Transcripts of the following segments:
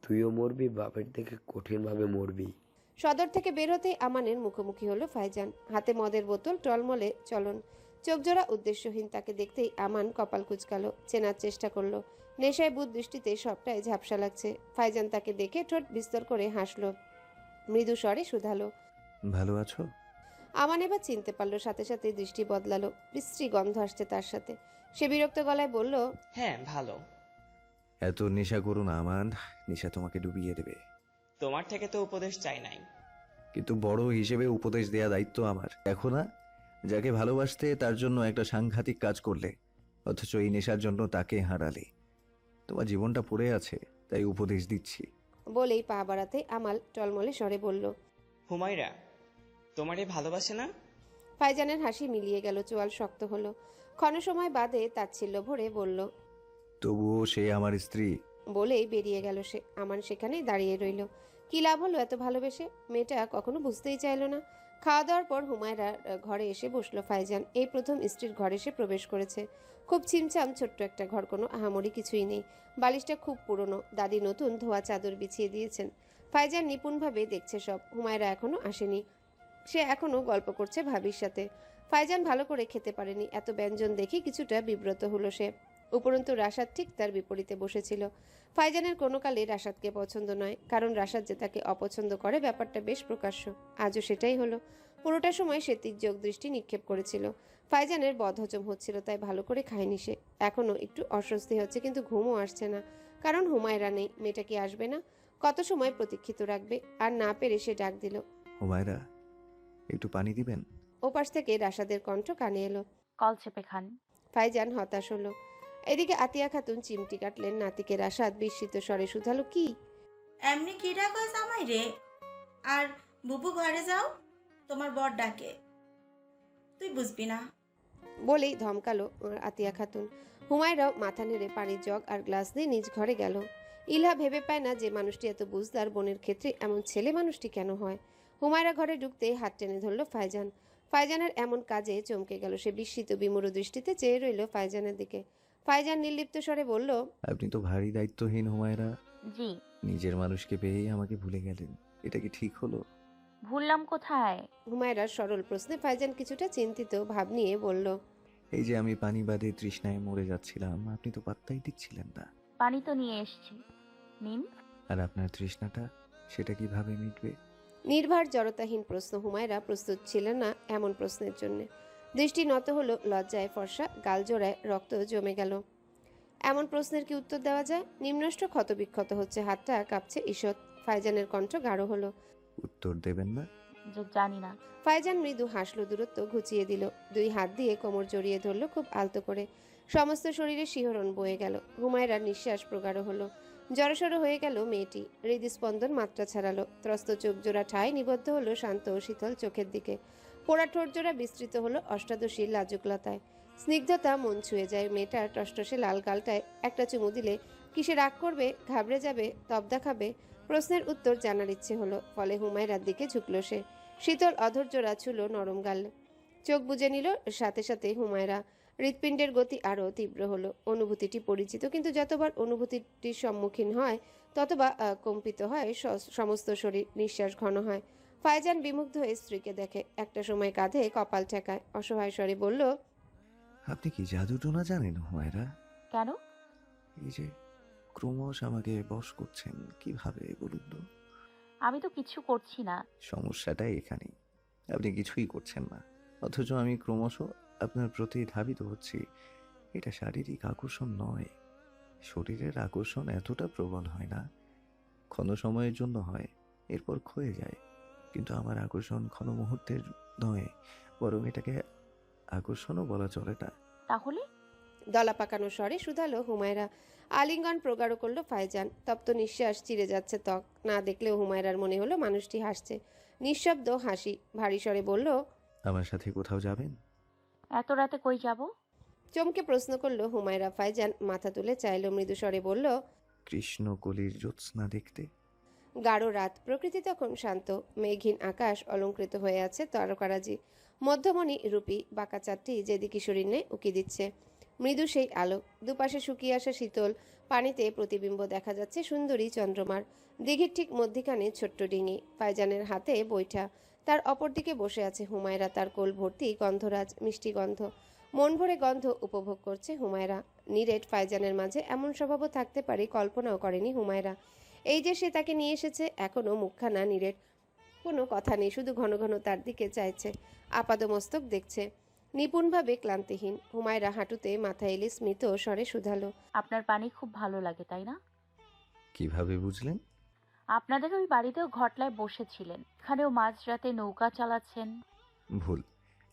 তুইও মরবি, বাপের থেকে কঠিনভাবে মরবি। সদর থেকে বের হতেই আমানের মুখোমুখি হলো ফাইজান, হাতে মদের বোতল, টলমলে চলন, চোখজোড়া উদ্দেশ্যহীন। তাকে দেখতেই আমান কপাল কুঁচকালো, চেনার চেষ্টা করলো। নেশায় বুধ দৃষ্টিতে সবটাই ঝাপসা লাগছে। ফাইজান তাকে দেখে ঠোঁট বিস্তর করে হাসলো, মৃদু স্বরে শুধালো। ভালো আছো? আমান এবার চিনতে পারলো, সাথে সাথে দৃষ্টি বদলালো। বিশ্রী গন্ধ আসছে তার সাথে। সে বিরক্ত গলায় বলল, হ্যাঁ ভালো। এত নেশা করো না আমান, নেশা তোমাকে ডুবিয়ে দেবে। তোমার থেকে তো উপদেশ চাই নাই। কিন্তু বড় হিসেবে উপদেশ দেয়া দায়িত্ব আমার। দেখো না, যাকে ভালোবাসতে তার জন্য একটা সাংঘাতিক কাজ করলে, অথচ এই নেশার জন্য তাকে হারালে। তোমার জীবনটা পড়ে আছে, তাই উপদেশ দিচ্ছি। বলেই পা বাড়াতে আমাল টলমলে স্বরে বলল, হুমায়রা তোমারে ভালোবাসে না? ফাইজানের হাসি মিলিয়ে গেল, চোয়াল শক্ত হলো। ক্ষণ সময় বাদে তাচ্ছিল্য ভরে বলল, তবুও সে আমার স্ত্রী। বলেই বেরিয়ে গেল সে। আমান সেখানেই দাঁড়িয়ে রইল। কি লাভ হলো এত ভালোবেসে? মেয়েটা কখনো বুঝতেই চাইলো না। খাওয়া দাওয়ার পর হুমায়রার ঘরে এসে বসলো ফাইজান। এই প্রথম স্ত্রীর ঘরে সে প্রবেশ করেছে। খুব ছিমছাম ছোট্ট একটা ঘর, কোনো আহামরি কিছুই নেই। বালিশটা খুব পুরনো, দাদি নতুন ধোয়া চাদর বিছিয়ে দিয়েছেন। ফাইজান নিপুণভাবে দেখছে সব। হুমায়রা এখনো আসেনি। সে এখনো গল্প করছে ভাবির সাথে। ফাইজান ভালো করে খেতে পারেনি, এত ব্যঞ্জন দেখে কিছুটা বিব্রত হলো সে। উপরন্তু রাশাদ ঠিক তার বিপরীতে বসেছিল। ফাইজানের কোনো কালে রাশাদকে পছন্দ নয়, কারণ রাশাদ যে তাকে অপছন্দ করে ব্যাপারটা বেশ প্রকাশ্য। আজও সেটাই হলো। পুরোটা সময় সে তির্যক দৃষ্টি নিক্ষেপ করেছিল। ফাইজানের বদহজম হচ্ছিল, তাই ভালো করে খায়নি সে। এখনো একটু অস্বস্তি হচ্ছে, কিন্তু ঘুমও আসছে না। কারণ হুমায়রা নেই। মেয়েটা কি আসবে না? কত সময় প্রতীক্ষিত রাখবে? আর না পেরে সে ডাক দিল, হুমায়রা, একটু পানি দিবেন? ওপাশ থেকে রাশাদের কণ্ঠ কানে এলো। কল চেপে খান। ফাইজান হতাশ হলো। এদিকে আতিয়া খাতুন চিমটি কাটলেন। নাতিকে রাশাদ বিস্মিত স্বরে শুধালো, কি? এমনি কি ডাকস আমায় রে? আর বুবু ঘরে যাও, তোমার বর ডাকে, তুই বুঝবি না। বলেই ধমকালো আতিয়া খাতুন। হুমায়রাও মাথা নেড়ে পানির জগ আর গ্লাস নিয়ে নিজ ঘরে গেল। ইলহা ভেবে পায় না যে মানুষটি এত বুঝদার, বোনের ক্ষেত্রে এমন ছেলে মানুষটি কেন হয়। হুমায়রা ঘরে ঢুকতে হাত টেনে ধরল ফাইজান। ফাইজানের এমন কাজে চমকে গেল সে। বিস্মিত বিমূঢ় দৃষ্টিতে চেয়ে রইল ফাইজানের দিকে। ফাইজান নির্লিপ্ত স্বরে বলল, আপনি তো ভারী দায়িত্বহীন হুমায়রা। জি। নিজের মানুষকে পেয়েই আমাকে ভুলে গেলেন, এটা কি ঠিক হলো? ভুললাম কোথায়? হুমায়রার সরল প্রশ্নে ফাইজান কিছুটা চিন্তিত ভাব নিয়ে বলল, এই যে আমি পানি বাদে তৃষ্ণায় মরে যাচ্ছিলাম, আপনি তো পাত্তাই দিচ্ছিলেন না। পানি তো নিয়ে এসছি, নিন। আর আপনার তৃষ্ণাটা, সেটা কিভাবে মিটবে? নির্ভার জড়তাহীন প্রশ্ন। হুমায়রা প্রস্তুত ছিলেন না এমন প্রশ্নের জন্য। দৃষ্টি নত হলো, লজ্জায় ফর্সা গালজোড়ায় রক্ত জমে গেল। এমন প্রশ্নের কি উত্তর দেওয়া যায়? নিম্নষ্ট ক্ষতবিক্ষত হচ্ছে, হাতটা কাঁপছে ঈষৎ। ফাইজানের কণ্ঠ গাঢ় হলো, উত্তর দেবেন না? যে জানি না। ফাইজান মৃদু হাসলো, দূরত্ব ঘুচিয়ে দিল। দুই হাত দিয়ে কোমর জড়িয়ে ধরলো খুব আলতো করে। সমস্ত শরীরে শিহরণ বয়ে গেল। হুমায়রার নিঃশ্বাস প্রগাঢ় হলো। জড়সড় হয়ে গেল মেয়েটি। হৃদস্পন্দন মাত্রা ছাড়ালো। ত্রস্ত চোখ জোড়া ঠায় নিবদ্ধ হলো শান্ত ও শীতল চোখের দিকে। পোড়া ঠোঁট জোড়া বিস্তৃত হলো অষ্টাদশীর লাজুকলতায়। স্নিগ্ধতা মন ছুঁয়ে যায়। মেয়েটার টসটসে লাল গালটায় একটা চুমু দিলে কিসে রাগ করবে, ঘাবড়ে যাবে, তবদা খাবে? প্রশ্নের উত্তর জানার ইচ্ছে হলো। ফলে হুমায়রার দিকে ঝুঁকল সে। শীতল অধৈর্যরা ছুলো নরম গাল। চোখ বুজে নিল সাথে সাথে হুমায়রা। হৃৎপিণ্ডের গতি আরও তীব্র হলো। অনুভূতিটি পরিচিত, কিন্তু যতবার অনুভূতিটির সম্মুখীন হয় ততবার কম্পিত হয় সমস্ত শরীর। নিঃশ্বাস ঘন হয়। ফাইজান বিমুগ্ধ হয়ে স্ত্রীকে দেখে। একটা সময় কাঁধে কপাল ঠেকায়, অসহায় স্বরে বলল, আপনি কি জাদুটোনা জানেন হুমায়রা? কেন? এই যে ক্রমশ আমাকে বশ করছেন, কিভাবে বলুন তো? আমি তো কিছু করছি না। সমস্যাটা এখানেই, আপনি কিছুই করছেন না, অথচ আমি ক্রমশ আপনার প্রতি ধাবিত হচ্ছি। এটা শারীরিক আকর্ষণ নয়। শরীরের আকর্ষণ এতটা প্রবল হয় না, ক্ষণ সময়ের জন্য হয়, এরপর ক্ষয়ে যায়। কিন্তু আমার আকর্ষণ ক্ষণ মুহূর্তের নয়, বরং এটাকে আকর্ষণও বলা চলে না। তাহলে? দলা পাকানো স্বরে শুধালো হুমায়রা। আলিঙ্গন প্রগাঢ় করলো ফাইজান। তপ্ত নিঃশ্বাস চিরে যাচ্ছে ত্বক। না দেখলেও হুমায়রার মনে হলো মানুষটি হাসছে। নিঃশব্দ হাসি। ভারী স্বরে বলল, আমার সাথে কোথাও যাবেন? এত রাতে কই যাব? চমকে প্রশ্ন করলো হুমায়রা। ফাইজান মাথা তুলে চাইল, মৃদু স্বরে বলল, কৃষ্ণকলির জ্যোৎস্না দেখতে। গাঢ় রাত, প্রকৃতি তখন শান্ত। মেঘহীন আকাশ অলঙ্কৃত হয়ে আছে তারকারাজি। মধ্যমণি রূপী বাঁকা চাঁদটি যেদিকে শরীর নেয় উকি দিচ্ছে। মৃদু সেই আলো, দুপাশে শুকিয়ে আসা শীতল পানিতে প্রতিবিম্ব দেখা যাচ্ছে সুন্দরী চন্দ্রমার। দিঘির ঠিক মধ্যিখানে ছোট্ট ডিঙি, ফাইজানের হাতে বৈঠা, তার অপরদিকে বসে আছে হুমায়রা, তার কোল ভর্তি গন্ধরাজ, মিষ্টি গন্ধ। মন ভরে গন্ধ উপভোগ করছে হুমায়রা। নিরেট ফাইজানের মাঝে এমন স্বভাবও থাকতে পারে কল্পনাও করেনি হুমায়রা। এই যে সে তাকে নিয়ে এসেছে, এখনো মুখখানা নিরেট, কোনো কথা নেই, শুধু ঘন ঘন তার দিকে চাইছে, আপাদমস্তক দেখছে, নিপুণভাবে ক্লান্তিহীন। হুমায়রা হাঁটুতে মাথা এলে স্মিত স্বরে শুধালো, আপনার পানি খুব ভালো লাগে তাই না? কিভাবে বুঝলেন? আপনাদের ওই বাড়িতেও ঘটলায় বসেছিলেন, এখানেও মাঝরাতে নৌকা চালাচ্ছেন। ভুল।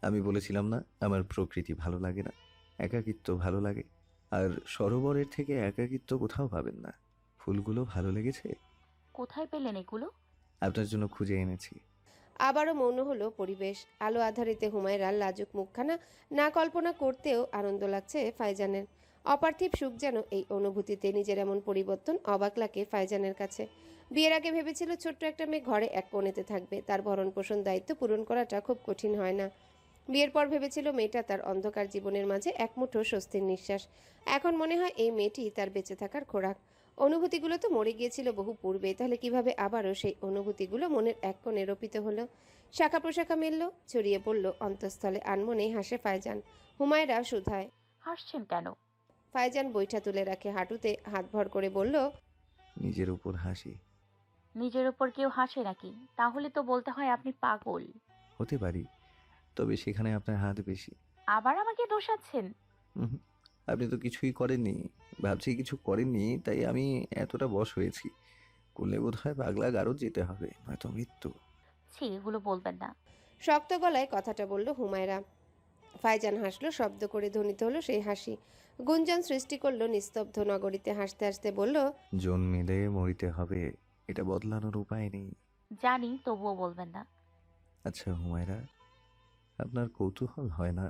আমি বলেছিলাম না আমার প্রকৃতি ভালো লাগে না, একাকিত্ব ভালো লাগে। আর সরোবরের থেকে একাকিত্ব কোথাও পাবেন না। ফুলগুলো ভালো লেগেছে? কোথায় পেলেন এগুলো? আপনার জন্য খুঁজে এনেছি। আবারও মৌন হলো পরিবেশ। আলো আধারিতে হুমায়রার লাজুক মুখখানা না কল্পনা করতেও আনন্দ লাগছে ফাইজানের। অপার্থিব সুখ যেন এই অনুভূতিতে। নিজের এমন পরিবর্তন অবাক লাগে ফাইজানের কাছে। বিয়ের আগে ভেবেছিল ছোট্ট একটা মেয়ে ঘরে এক কোণেতে থাকবে, তার ভরণ পোষণ দায়িত্ব পূরণ করাটা খুব কঠিন হয় না। বিয়ের পর ভেবেছিল মেয়েটা তার অন্ধকার জীবনের মাঝে এক মুঠো স্বস্তির নিঃশ্বাস। এখন মনে হয় এই মেয়েটি তার বেঁচে থাকার খোরাক। অনুভূতিগুলো তো মরে গিয়েছিল বহু পূর্বে, তাহলে কিভাবে আবারও সেই অনুভূতিগুলো মনের এক কোণে রোপিত হলো, শাখা প্রশাখা মেলল, ছড়িয়ে পড়ল অন্তঃস্থলে। আনমনে হাসে ফাইজান। হুমায়রা শুধায়। হাসছেন কেন? ফাইজান বৈঠা তুলে রাখে, হাঁটুতে হাত ভর করে বলল, নিজের উপর হাসি। নিজের ওপর কেউ হাসে নাকি? তাহলে তো বলতে হয় আপনি পাগল। হতে পারি, তবে সেখানে আপনার হাত বেশি। আবার আমাকে দোষাচ্ছেন? হুম, আপনি তো কিছুই করেননি। ভাবছি কিছু করেননি, তাই আমি এতটা বশ হয়েছি। করলে বোধ হয় পাগলা গারদ যেতে হবে, নয়তো মৃত্যু। ছি, এগুলো বলবেন না। শক্ত গলায় কথাটা বলল হুমায়রা। ফাইজান হাসলো, শব্দ করে ধ্বনিত হলো সেই হাসি, গুঞ্জন সৃষ্টি করলো নিস্তব্ধ নগরীতে। হাসতে হাসতে বলল, জন্মিলে মরিতে হবে, এটা বদলানোর উপায় নেই। জানি, তবুও বলবেন না। আচ্ছা হুমায়রা, আপনার কৌতূহল হয় না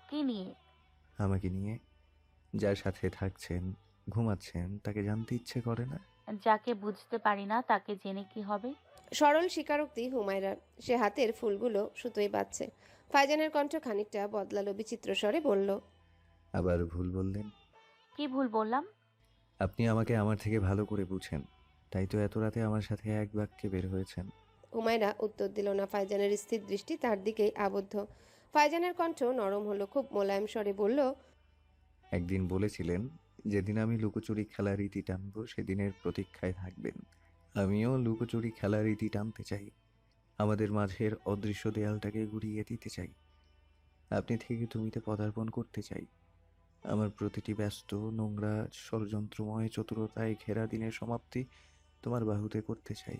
কি নিয়ে? আমাকে নিয়ে? যার সাথে থাকছেন, ঘুমাচ্ছেন, তাকে জানতে ইচ্ছে করে না? যাকে বুঝতে পারি না তাকে জেনে কি হবে? সরল স্বীকারোক্তি হুমায়রার। সে হাতের ফুলগুলো সুতোয় বাঁধছে। ফাইজানের কণ্ঠ খানিকটা বদলালো, বিচিত্র স্বরে বলল, আবার ভুল বললেন। কি ভুল বললাম? আপনি আমাকে আমার থেকে ভালো করে বুঝেন, তাই তো এত রাতে আমার সাথে এক বাক্যে বের হয়েছেন। হুমায়রা উত্তর দিল না। ফাইজানের স্থির দৃষ্টি তার দিকেই আবদ্ধ। ফাইজানের কণ্ঠ নরম হলো, খুব মোলায়েম স্বরে বলল, একদিন বলেছিলেন, যেদিন আমি লুকোচুরি খেলার রীতি টানবো সেদিনের প্রতীক্ষায় থাকবেন। আমিও লুকোচুরি খেলার রীতি টানতে চাই। আমাদের মাঝের অদৃশ্য দেয়ালটাকে গুড়িয়ে দিতে চাই। আপনি থেকে তুমিতে পদার্পণ করতে চাই। আমার প্রতিটি ব্যস্ত, নোংরা, ষড়যন্ত্রময় চতুরতায় ঘেরা দিনের সমাপ্তি তোমার বাহুতে করতে চাই।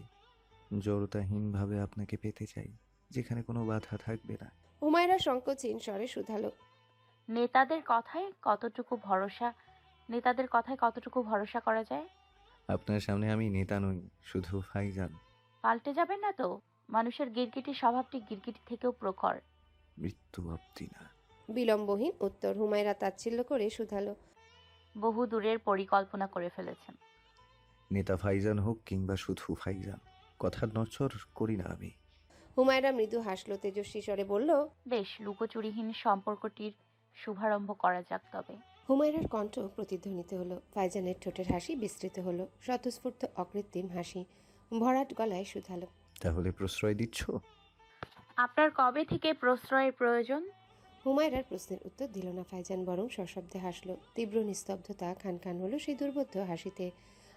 জড়তাহীনভাবে আপনাকে পেতে চাই, যেখানে কোনো বাধা থাকবে না। হুমায়রা সংকোচীন স্বরে শুধালো, নেতাদের কথায় কতটুকু ভরসা নেতাদের কথায় কতটুকু ভরসা করা যায়? আপনার সামনে আমি নেতা নই, শুধু ফাইজান। পাল্টে যাবেন না তো? মানুষের গিরগিটি স্বভাবটি গিরগিটি থেকেও প্রখর। মৃত্যু অব্দি না। বিলম্বহীন উত্তর। হুমায়রা তাচ্ছিল্য করে শুধালো, বহু দূরের পরিকল্পনা করে ফেলেছেন। নেতা ফাইজান হোক কিংবা শুধু ফাইজান, কথার নড়চড় করি না আমি। হুমায়রা মৃদু হাসলো, তেজস্বী স্বরে বলল, বেশ, লুকোচুরিহীন সম্পর্কটির শুভারম্ভ করা যাক তবে। হুমায়রার কণ্ঠ প্রতিধ্বনিত হলো। ফাইজানের ঠোঁটের হাসি বিস্তৃত হলো, স্বতঃস্ফূর্ত অকৃত্রিম হাসি। ভরাট গলায় শুধালো, তাহলে প্রশ্রয় দিচ্ছ? আপনার কবে থেকে প্রশ্রয়ের প্রয়োজন? হুমায়রার প্রশ্নের উত্তর দিল না ফাইজান, বরং সশব্দে হাসলো। তীব্র নিস্তব্ধতা খান খান হলো সেই দুর্বোধ্য হাসিতে।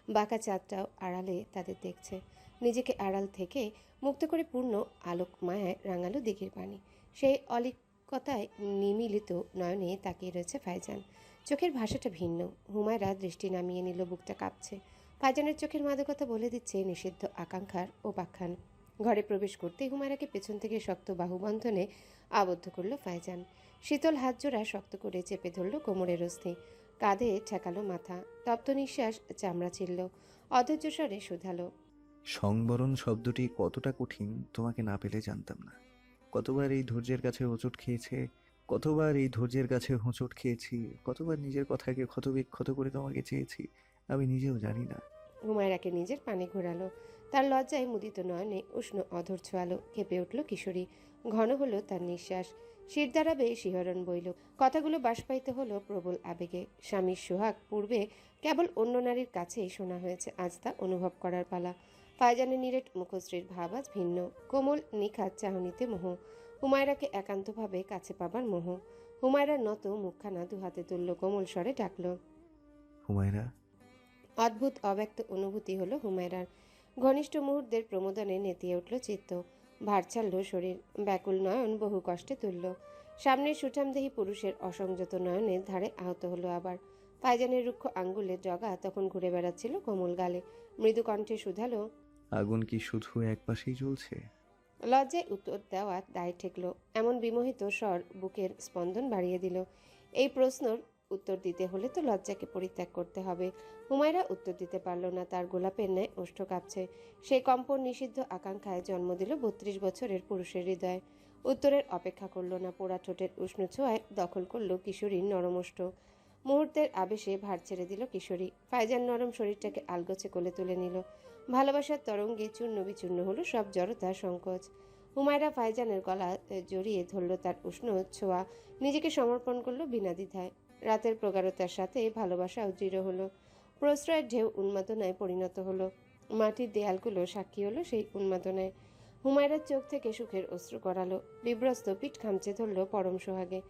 বাঁকা চাঁদটাও আড়ালে তাদের দেখছে। নিজেকে আড়াল থেকে মুক্ত করে পূর্ণ আলোক মায়ায় রাঙালো দিঘির পানি। সেই অলিকতায় নিমিলিত নয়নে তাকিয়ে রয়েছে ফাইজান। চোখের ভাষাটা ভিন্ন। হুমায়রা দৃষ্টি নামিয়ে নিল, বুকটা কাঁপছে। ফাইজানের চোখের মাদকতা বলে দিচ্ছে নিষিদ্ধ আকাঙ্ক্ষার উপাখ্যান। ঘরে প্রবেশ করতেই হুমায়রাকে পেছন থেকে শক্ত বাহুবন্ধনে আবদ্ধ করলো ফাইজান। শীতল হাত জোড়া শক্ত করে চেপে ধরল কোমরের অস্থি, কাঁধে ঠেকালো মাথা। তপ্ত নিঃশ্বাস চামড়া ছিলল। অধৈর্য স্বরে শুধালো, সংবরণ শব্দটি কতটা কঠিন তোমাকে না পেলে জানতাম না। কতবার এই ধৈর্যের কাছে হোঁচট খেয়েছে, কতবার এই ধৈর্যের কাছে হোঁচট খেয়েছি, কতবার নিজের কথাকে ক্ষতবিক্ষত করে তোমাকে চেয়েছি, আমি নিজেও জানি না। হুমায়রাকে নিজের পানে ঘোরালো। তার লজ্জায় মুদিত নয়নে উষ্ণ অধর ছোঁয়ালো। কেঁপে উঠল কিশোরী। ঘন হলো তার নিঃশ্বাস। শির দ্বারা বেয়ে শিহরণ বইল। কথাগুলো বাষ্পায়িত হলো প্রবল আবেগে। স্বামীর সোহাগ পূর্বে কেবল অন্য নারীর কাছেই শোনা হয়েছে, আজ তা অনুভব করার পালা। ফাইজানের নিরেট মুখশ্রীর ভাব আজ ভিন্ন। কোমল নিখাত চাহনিতে মোহ, হুমায়রাকে একান্তভাবে কাছে পাবার মোহ। হুমায়রার নত মুখখানা দুহাতে তুলল, কোমল স্বরে ডাকল। হুমায়রা। অদ্ভুত অব্যক্ত অনুভূতি হলো হুমায়রার। ঘনিষ্ঠ মুহূর্তের প্রমোদনে নেতিয়ে উঠল চিত্ত, ভার ছাড়ল শরীর, ব্যাকুল নয়ন বহু কষ্টে তুলল। সামনের সুঠামদেহী পুরুষের অসংযত নয়নের ধারে আহত হলো আবার। ফাইজানের রুক্ষ আঙ্গুলের জগা তখন ঘুরে বেড়াচ্ছিল কোমল গালে। মৃদু কণ্ঠে শুধালো, আগুন কি শুধু এক পাশেই জ্বলছে? লজ্জায় উত্তর দেওয়া দায় ঠেকল। এমন বিমোহিত স্বর বুকের স্পন্দন বাড়িয়ে দিল। এই প্রশ্নর উত্তর দিতে হলে তো লজ্জাকে পরিত্যাগ করতে হবে। হুমায়রা উত্তর দিতে পারল না, তার গোলাপের ন্যায় ওষ্ঠ কাঁপছে। সেই কম্পন নিষিদ্ধ আকাঙ্ক্ষায় জন্ম দিল 32 বছরের পুরুষের হৃদয়। উত্তরের অপেক্ষা করল না, পোড়া ঠোঁটের উষ্ণ ছোঁয়ায় দখল করল কিশোরীর নরম ওষ্ঠ। মুহূর্তের আবেশে ভার ছেড়ে দিল কিশোরী। ফাইজান নরম শরীরটাকে আলগোছে কোলে তুলে নিল। ভালোবাসার তরঙ্গে চূর্ণ বিচূর্ণ হলো সব জড়তা সংকোচ। হুমায়রা ফাইজানের গলা জড়িয়ে ধরল, তার উষ্ণ ছোঁয়া, নিজেকে সমর্পণ করলো বিনা দ্বিধায়। রাতের প্রগাঢ়তার সাথে ভালোবাসাও দৃঢ় হলো। প্রশ্রয়ের ঢেউ উন্মাদনায় পরিণত হলো। মাটির দেয়ালগুলো সাক্ষী হলো সেই উন্মাদনায়। হুমায়রার চোখ থেকে সুখের অশ্রু গড়ালো। বিব্রস্ত পিঠ খামচে ধরল পরম সোহাগে।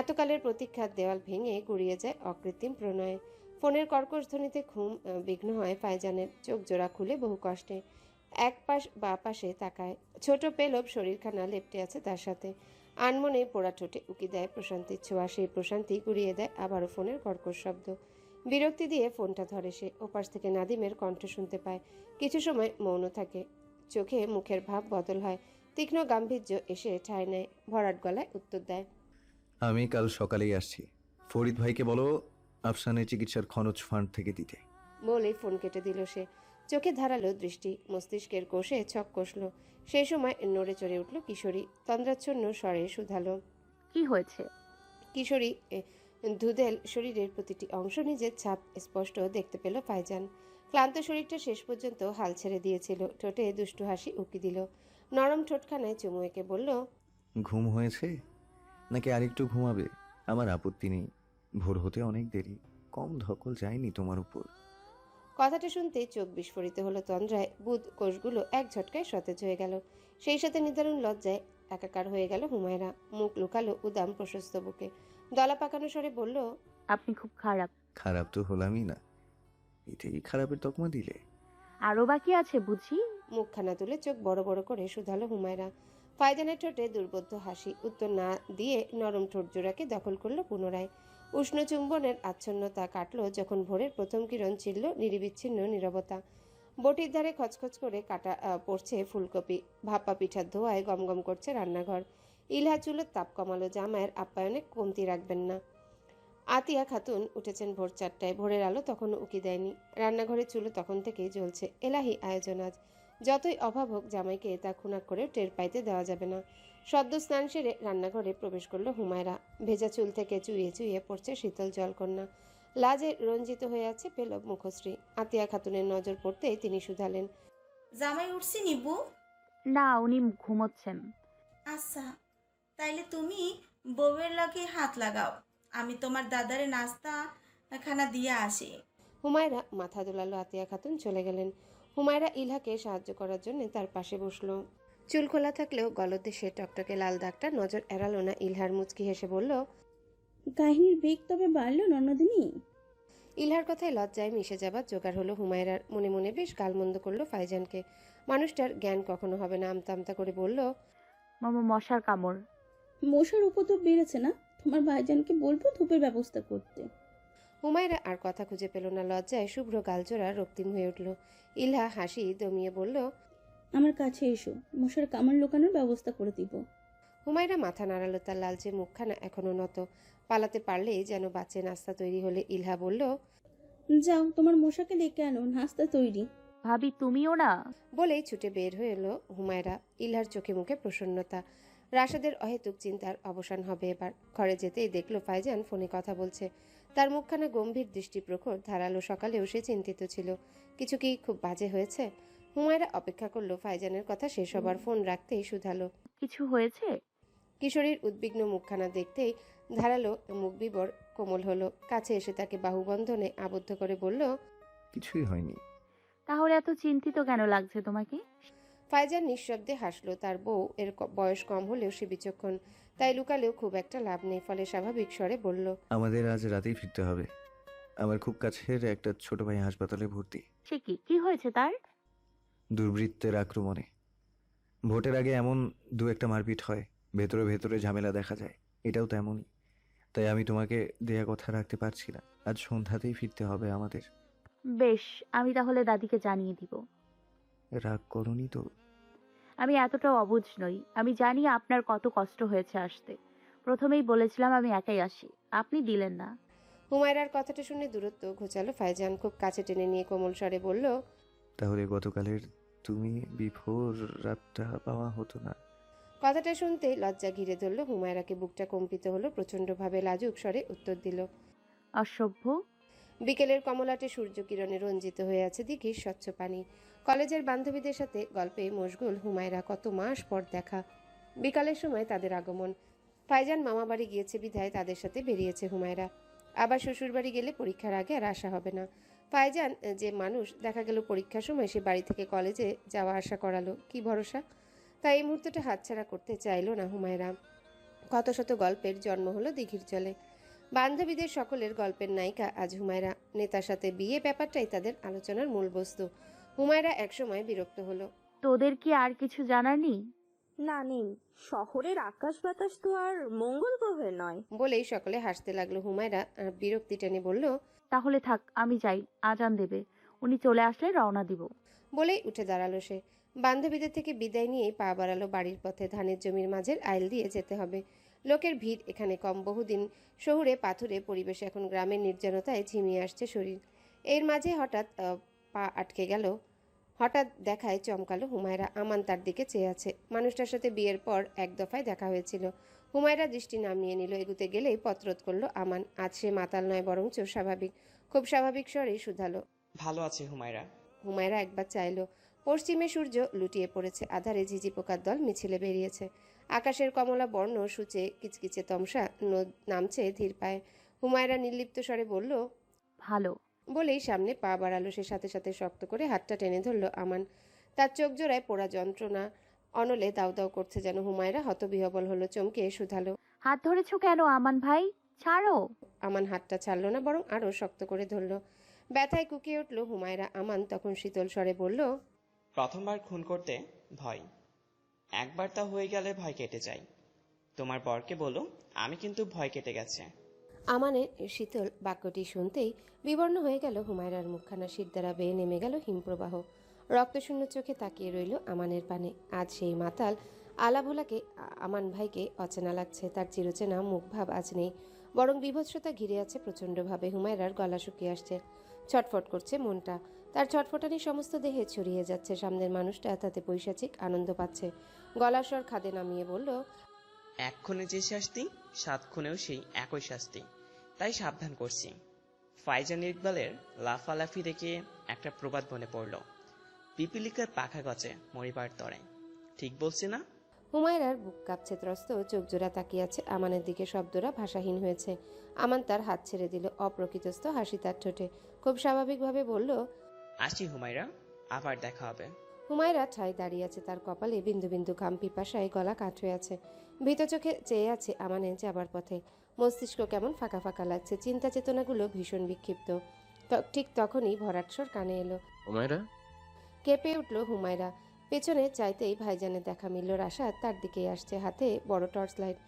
এতকালের প্রতীক্ষার দেওয়াল ভেঙে গুড়িয়ে যায় অকৃত্রিম প্রণয়ে। ফোনের কর্কশ ধ্বনিতে ঘুম বিঘ্ন হয় ফাইজানের। চোখ জোড়া খুলে বহু কষ্টে এক পাশ বা পাশে তাকায়। ছোট পেলব শরীরখানা লেপ্টে আছে তার সাথে। আনমনে পোড়া ঠোঁটে উকি দেয় প্রশান্তির ছোঁয়া। সেই প্রশান্তি গুড়িয়ে দেয় আবারও ফোনের কর্কশ শব্দ। বিরক্তি দিয়ে ফোনটা ধরে সে। ওপাশ থেকে নাদিমের কণ্ঠ শুনতে পায়। কিছু সময় মৌন থাকে। চোখে মুখের ভাব বদল হয়। তীক্ষ্ণ গাম্ভীর্য এসে ঠাঁই নেয়। ভরাট গলায় উত্তর দেয়, আমি কাল সকালেই আসছি। ফরিদ ভাইকে বলো আফসানের চিকিৎসার খরচ ফান্ড থেকে দিতে। বলেই ফোন কেটে দিল সে। চোখে ধারালো দৃষ্টি, মস্তিষ্কের কোষে ছক কষল। সেই সময় নড়ে চড়ে উঠল কিশোরী। তন্দ্রাচ্ছন্ন স্বরে শুধালো। কি হয়েছে? কিশোরী ধুদেল শরীরের প্রতিটি অংশ নিজের ছাপ স্পষ্ট দেখতে পেল ফাইজান। ক্লান্ত শরীরটা শেষ পর্যন্ত হাল ছেড়ে দিয়েছিল। ঠোঁটে দুষ্টু হাসি উকি দিল। নরম ঠোঁটখানায় চুমু এঁকে বলল, ঘুম হয়েছে নাকি আরেকটু ঘুমাবে? আমার আপত্তি নেই, ভোর হতে অনেক দেরি, কম ধকল যায়নি তোমার উপর। কথাটা শুনতে চোখ বিস্ফোরিত হলো তন্দ্রায়। বুধ কোষগুলো এক ঝটকায় সতেজ হয়ে গেল। সেই সাথে নিদারুণ লজ্জায় একাকার হয়ে গেল হুমায়রা। মুখ লুকালো উদাম প্রশস্ত বুকে। দলা পাকানো স্বরে বলল, আপনি খুব খারাপ। খারাপ তো হলামই না, এতেই খারাপের তকমা দিলে। আরো বাকি আছে বুঝি? মুখখানা তুলে চোখ বড় বড় করে শুধালো হুমায়রা। ফাইজানের ঠোঁটে দুর্বোধ্য হাসি। উত্তর না দিয়ে নরম ঠোঁট জোড়াকে দখল করলো পুনরায়। উষ্ণ চুম্বনের আচ্ছন্নতা কাটলো যখন ভোরের প্রথম কিরণ ছিল নিরিবিচ্ছিন্ন নীরবতা। বটির ধারে খচখচ করে কাটা পড়ছে ফুলকপি। ভাপা পিঠার ধোঁয়ায় গমগম করছে রান্নাঘর। ইলহা চুলোর তাপ কমালো। জামাইয়ের আপ্যায়নে কমতি রাখবেন না। আতিয়া খাতুন উঠেছেন ভোর 4টায়। ভোরের আলো তখনও উকি দেয়নি। রান্নাঘরের চুলো তখন থেকেই জ্বলছে। এলাহি আয়োজন আজ। যতই অভাব হোক, জামাইকে তা খুনাক করেও টের পাইতে দেওয়া যাবে না। সদ্য স্নান সেরে রান্নাঘরে প্রবেশ করলো হুমায়রা। ভেজা চুল থেকে চুইয়ে চুইয়ে পড়ছে শীতল জলকন্যা। লাজে রঞ্জিত হয়ে আছে পেলব মুখশ্রী। আতিয়া খাতুনের নজর পড়তেই তিনি শুধালেন, জামাই উঠছি নিবু? না, উনি ঘুমোচ্ছেন। আচ্ছা, তাইলে তুমি বউয়ের লগে হাত লাগাও, আমি তোমার দাদারে নাস্তা খানা দিয়ে আসি। হুমায়রা মাথা দোলালো। আতিয়া খাতুন চলে গেলেন। হুমায়রা ইলহাকে সাহায্য করার জন্য তার পাশে বসলো। চুল খোলা থাকলেও গলদেশে টকটকে লাল দাগটা নজর এড়ালো না। ইলহার মুচকি হেসে বলল, কাহিনীর বেগ তবে বাড়ল নন্দিনী। ইলহার কথায় লজ্জায় মিশে যাবার জোগাড় হলো হুমায়রার। মনে মনে বেশ গালমন্দ করলো ফাইজানকে। মানুষটার জ্ঞান কখনো হবে না। আমতা আমতা করে বলল, মামা মশার কামড়। মশার উপদ্রব বেড়েছে না? তোমার ভাইজানকে বলবো ধূপের ব্যবস্থা করতে। হুমায়রা আর কথা খুঁজে পেল না। লজ্জায় শুভ্র গালজোড়া রক্তিম হয়ে উঠল। ইলহা হাসি দমিয়ে বলল, আমার কাছে এসো, মশার কামড় লুকানোর ব্যবস্থা করে দিব। হুমায়রা মাথা নাড়ালো। তার লালচে মুখখানা এখনো নত। পালাতে পারলেই যেন বাঁচে। নাস্তা তৈরি হলে ইলহা বলল, যাও তোমার মশাকে ডেকে আনো, নাস্তা তৈরি। ভাবি তুমিও না? বলেই ছুটে বের হয়ে এলো হুমায়রা। ইলহার চোখে মুখে প্রসন্নতা। রাশাদের অহেতুক চিন্তার অবসান হবে এবার। ঘরে যেতেই দেখলো ফাইজান ফোনে কথা বলছে। তার মুখখানা গম্ভীর, দৃষ্টি প্রখর, ধারালো। সকালেও সে চিন্তিত ছিল। কিছু কি খুব বাজে হয়েছে? হুমায়রা অপেক্ষা করলো ফাইজানের কথা শেষ হবার। ফোন রাখতেই শুধালো, কিছু হয়েছে? কিশোরীর উদ্বিগ্ন মুখখানা দেখতেই ধারালো মুখ বিবর কোমল হলো। কাছে এসে তাকে বাহুবন্ধনে আবদ্ধ করে বলল, কিছুই হয়নি। তাহলে এত চিন্তিত কেন লাগছে তোমাকে? ফাইজান নিঃশব্দে হাসলো। তার বউ এর বয়স কম হলেও সে বিচক্ষণ, তাই লুকালেও খুব একটা লাভ নেই। ফলে স্বাভাবিক স্বরে বলল, আমাদের আজ রাতেই ফিরতে হবে। আমার খুব কাছের একটা ছোট ভাই হাসপাতালে ভর্তি, সে কি হয়েছে তার? দুর্বৃত্তের আক্রমণে। ভোটের আগে এমন দু একটা মারপিট হয়, ভেতরে ভেতরে ঝামেলা দেখা যায়। এটাও তেমনই। তাই আমি তোমাকে দেয়া কথা রাখতে পারছি না। আজ সন্ধ্যাতেই ফিরতে হবে আমাদের। বেশ, আমি তাহলে দাদিকে জানিয়ে দিব। রাগ করনি তো? আমি এতটাও অবুঝ নই। আমি জানি আপনার কত কষ্ট হয়েছে আসতে। প্রথমেই বলেছিলাম আমি একাই আসি, আপনি দিলেন না। হুমায়রার কথাটা শুনে দূরত্ব ঘোচালো ফাইজান। খুব কাছে টেনে নিয়ে কোমল স্বরে বলল, তাহলে গতকালের তুমি বিফোর রাতটা পাওয়া হতো না? কথাটা শুনতে লজ্জা ঘিরে ধরল হুমায়রাকে। বুকটা কম্পিত হলো প্রচণ্ডভাবে। লাজুক স্বরে উত্তর দিল, অসভ্য। বিকেলের কমলাটে সূর্য কিরণে রঞ্জিত হয়ে আছে দিঘির স্বচ্ছ পানি। কলেজের বান্ধবীদের সাথে গল্পে মশগুল হুমায়রা। কত মাস পর দেখা। বিকালের সময় তাদের আগমন। ফাইজান মামাবাড়ি গিয়েছে বিধায় তাদের সাথে বেরিয়েছে হুমায়রা। আবার শ্বশুরবাড়ি গেলে পরীক্ষার আগে আর আসা হবে না। ফাইজান যে মানুষ, দেখা গেল পরীক্ষার সময় সে বাড়ি থেকে কলেজে যাওয়া আসা করালো, কি ভরসা। তাই এই মুহূর্তটা হাতছাড়া করতে চাইল না হুমায়রা। কত শত গল্পের জন্ম হলো দিঘির জলে। বান্ধবীদের সকলের গল্পের নায়িকা আজ হুমায়রা। নেতার সাথে বিয়ে ব্যাপারটাই তাদের আলোচনার মূল বস্তু। হুমায়রা একসময় বিরক্ত হলো। তোদের কি আর কিছু জানার নেই? না, নেই। শহরের আকাশ বাতাস তো আর মঙ্গল গ্রহের নয়। বলেই সকলে হাসতে লাগলো। হুমায়রা বিরক্তি টেনে বলল, তাহলে থাক, আমি যাই। আজান দেবে, উনি চলে আসলে রওনা দিব। বলেই উঠে দাঁড়ালো সে। বান্ধবীদের থেকে বিদায় নিয়েই পা বাড়ালো বাড়ির পথে। ধানের জমির মাঝের আইল দিয়ে যেতে হবে। লোকের ভিড় এখানে কম। বহুদিন শহুরে পাথুরে পরিবেশ এখন গ্রামের নির্জনতায় ঝিমিয়ে আসছে শরীর। এর মাঝে হঠাৎ পা আটকে গেল। হঠাৎ দেখায় চমকালো হুমায়রা। আমান তার দিকে চেয়ে আছে। মানুষটার সাথে বিয়ের পর এক দফায় দেখা হয়েছিল। হুমায়রা দৃষ্টি নামিয়ে নিল। এগুতে গেলেই পত্রত করলো আমান। আজ সে মাতাল নয়, বরঞ্চ স্বাভাবিক। খুব স্বাভাবিক স্বরেই শুধালো, ভালো আছে হুমায়রা? হুমায়রা একবার চাইল। পশ্চিমে সূর্য লুটিয়ে পড়েছে। আধারে ঝিঝি পোকার দল মিছিলে বেরিয়েছে। আকাশের কমলা বর্ণ সূচে কিচকিচে তমসা নামছে ধীর পায়ে। হুমায়রা নির্লিপ্ত স্বরে বলল, ভালো। বলেই সামনে পা বাড়ালো সে। সাথে সাথে শক্ত করে হাতটা টেনে ধরল আমান। তার চোখ জোড়ায় পোড়া যন্ত্রণা অনলে দাউ দাউ করছে যেন। হুমায়রা হতবিহবল হলো। চমকে শুধালো, হাত ধরেছো কেন আমান ভাই? ছাড়ো। আমান হাতটা ছাড়ল না, বরং আরো শক্ত করে ধরল। ব্যথায় কুকিয়ে উঠল হুমায়রা। আমান তখন শীতল স্বরে বলল, প্রথমবার খুন করতে ভয়, একবার তা হয়ে গেলে ভয় কেটে যায়। তোমার বরকে বলো আমি কিন্তু ভয় কেটে গেছে। আমানের শীতল বাক্যটি শুনতেই বিবর্ণ হয়ে গেল হুমায়রার মুখখানা। শীত দ্বারা বেয়ে নেমে গেল হিমপ্রবাহ। রক্তশূন্য চোখে তাকিয়ে রইল আমানের পানে। আজ সেই মাতাল আলাভোলাকে, আমান ভাইকে অচেনা লাগছে। তার চিরচেনা মুখভাব আজ নেই, বরং বিভৎসতা ঘিরে আছে প্রচণ্ডভাবে। হুমায়রার গলা শুকিয়ে আসছে। ছটফট করছে মনটা। তার ছটফটানি সমস্ত দেহে ছড়িয়ে যাচ্ছে। সামনের মানুষটা তাতে পৈশাচিক আনন্দ পাচ্ছে। গলার স্বর খাদে নামিয়ে বলল, এক খুনে যে শাস্তি, 7 খুনেও সেই একই শাস্তি। তাই সাবধান করছি। ফাইজান ইকবালের লাফালাফি দেখে একটা প্রবাদ মনে পড়ল, পিপিলিকার পাখা গছে মরিবার তরে। ঠিক বলছি না? হুমায়রার বুক কাঁপছে। ত্রস্ত চোখ জোড়া তাকিয়ে আছে আমানের দিকে। শব্দরা ভাষাহীন হয়েছে। আমান তার হাত ছেড়ে দিল। অপ্রকৃতস্থ হাসি তার ঠোঁটে। খুব স্বাভাবিকভাবে বলল, আসি হুমায়রা, আবার দেখা হবে। হুমায়রা ঠায় দাঁড়িয়ে আছে। তার কপালে বিন্দু বিন্দু ঘাম। পিপাসায় গলা কাঠ হয়ে আছে। ভীত চোখে চেয়ে আছে আমানে যাবার পথে। মস্তিষ্ক কেমন ফাঁকা ফাঁকা লাগছে। চিন্তা চেতনাগুলো ভীষণ বিক্ষিপ্ত। ঠিক তখনই ভরাট স্বর কানে এলো। হুমায়রা, কেঁপে উঠল হুমায়রা। পেছনে চাইতেই ভাইজানের দেখা মিলল। রাশাদ তার দিকেই আসছে, হাতে বড় টর্চ লাইট।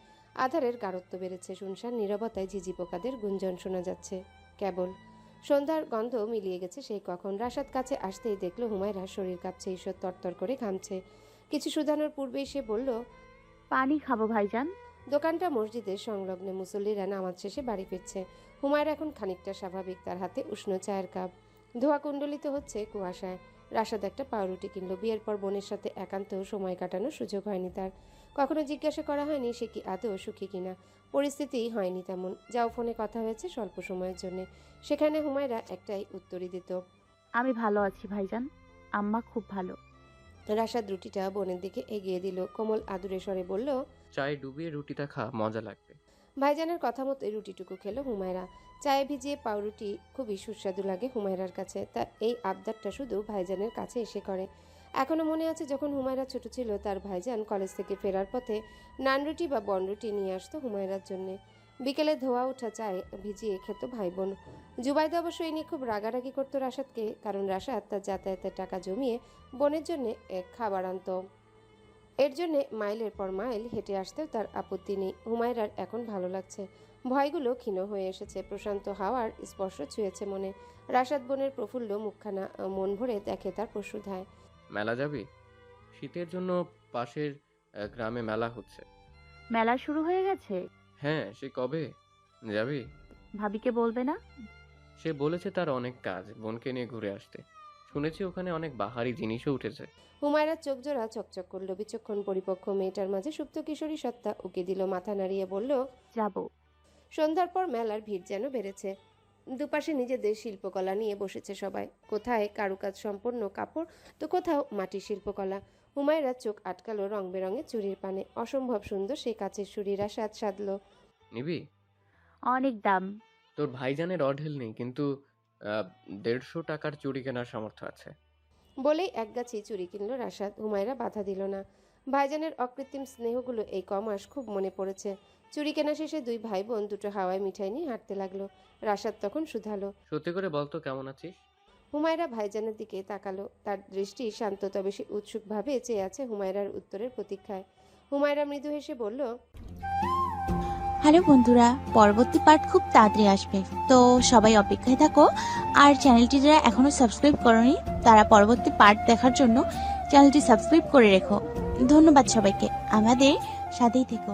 আধারের গাঢ়ত্ব বেড়েছে। শুনশান নীরবতায় ঝিঝি পোকাদের গুঞ্জন শোনা যাচ্ছে কেবল। সন্ধ্যার গন্ধ মিলিয়ে গেছে সেই কখন। রাশাদ কাছে আসতেই দেখল হুমায়রা শরীর কাঁপছে, ঈশ্বর তরতর করে ঘামছে। কিছু শুধানোর পূর্বেই সে বলল, পানি খাবো ভাইজান। দোকানটা মসজিদের সংলগ্নে। মুসল্লিরা নামাজ শেষে বাড়ি ফিরছে। হুমায়রা এখন খানিকটা স্বাভাবিক। তার হাতে উষ্ণ চায়ের কাপ। ধোয়া কুণ্ডলিত হচ্ছে কুয়াশায়। রাশাদ একটা পাউরুটি কিনল। বিয়ের পর বোনের সাথে একান্ত সময় কাটানোর সুযোগ হয়নি তার। কখনো জিজ্ঞাসা করা হয়নি সে কি আদৌ সুখী কিনা। পরিস্থিতিই হয়নি তেমন। যাও ফোনে কথা হয়েছে স্বল্প সময়ের জন্য। সেখানে হুমায়রা একটাই উত্তরই দিত, আমি ভালো আছি ভাইজান, আম্মা খুব ভালো। রাশাদ রুটিটা বোনের দিকে এগিয়ে দিল। কোমল আদুরে স্বরে বলল, চায়ে ডুবিয়ে রুটিটা খা, মজা লাগবে। ভাইজানের কথা মতো রুটিটুকু খেলো হুমায়রা। চায়ে ভিজিয়ে পাউরুটি খুবই সুস্বাদু লাগে হুমায়রার কাছে। তা এই আবদারটা শুধু ভাইজানের কাছে এসে করে। এখনো মনে আছে যখন হুমায়রা ছোট ছিল, তার ভাইজান কলেজ থেকে ফেরার পথে নানরুটি বা বনরুটি নিয়ে আসতো হুমায়রার জন্যে। বিকেলে ধোয়া ওঠা চায়ে ভিজিয়ে খেত ভাই বোন। জুবাইদা অবশ্য এই নিয়ে খুব রাগারাগি করতো রাশাদকে, কারণ রাশাদ তার যাতায়াতের টাকা জমিয়ে বোনের জন্য খাবার আনতো। এর জন্যে মাইলের পর মাইল হেঁটে আসতেও তার আপত্তি নেই। হুমায়রার এখন ভালো লাগছে। ভয়গুলো ক্ষীণ হয়ে এসেছে। প্রশান্ত হাওয়ার স্পর্শ ছুঁয়েছে মনে। রাশাদ বোনের প্রফুল্ল মুখখানা মন ভরে দেখে তার প্রসূধায়। মেলা যাবি? শীতের জন্য পাশের গ্রামে মেলা হচ্ছে। মেলা শুরু হয়ে গেছে? হ্যাঁ, সে কবে যাবি? ভাবিকে বলবে না? সে বলেছে তার অনেক কাজ, বোনকে নিয়ে ঘুরে আসতে। শুনেছি ওখানে অনেক বাহারি জিনিসও উঠেছে। হুমায়রার চোখ জোড়া চকচক করলো। বিচক্ষণ পরিপক্ক মেয়েটার মাঝে সুপ্ত কিশোরী সত্তা উকি দিল। মাথা নাড়িয়ে বলল, যাব। সন্ধ্যার পর মেলার ভিড় যেন বেড়েছে। দুপাশে নিজেদের শিল্পকলা নিয়ে বসেছে সবাই। কোথায় কারুকাজ সম্পন্ন কাপড়, তো কোথাও মাটির শিল্পকলা। হুমায়রার চোখ আটকালো রং বেরঙের চুড়ির পানে। অসম্ভব সুন্দর সেই কাচের চুড়িরা স্বাদ সাধলো। নিবি? অনেক দাম। তোর ভাইজানের অঢেল নেই, কিন্তু 150 টাকার চুড়ি কেনার সামর্থ্য আছে। বলেই একগাছি চুড়ি কিনল রাশাদ। হুমায়রা বাধা দিল না। ভাইজানের অকৃত্রিম স্নেহগুলো এই কমাস খুব মনে পড়েছে। চুড়ি কেনা শেষে দুই ভাই বোন দুটো হাওয়ায় মিঠাই নিয়ে হাঁটতে লাগলো। রাশাদ তখন শুধালো, সত্যি করে বলতো কেমন আছিস? হুমায়রা ভাইজানের দিকে তাকালো। তার দৃষ্টি শান্ত, তবে সে উৎসুকভাবে চেয়ে আছে হুমায়রার উত্তরের প্রতীক্ষায়। হুমায়রা মৃদু হেসে বলল, হ্যালো বন্ধুরা, পরবর্তী পার্ট খুব তাড়াতাড়ি আসবে, তো সবাই অপেক্ষায় থাকো। আর চ্যানেলটি যারা এখনো সাবস্ক্রাইব করোনি, তারা পরবর্তী পার্ট দেখার জন্য চ্যানেলটি সাবস্ক্রাইব করে রেখো। ধন্যবাদ সবাইকে, আমাদের সাথেই থেকো।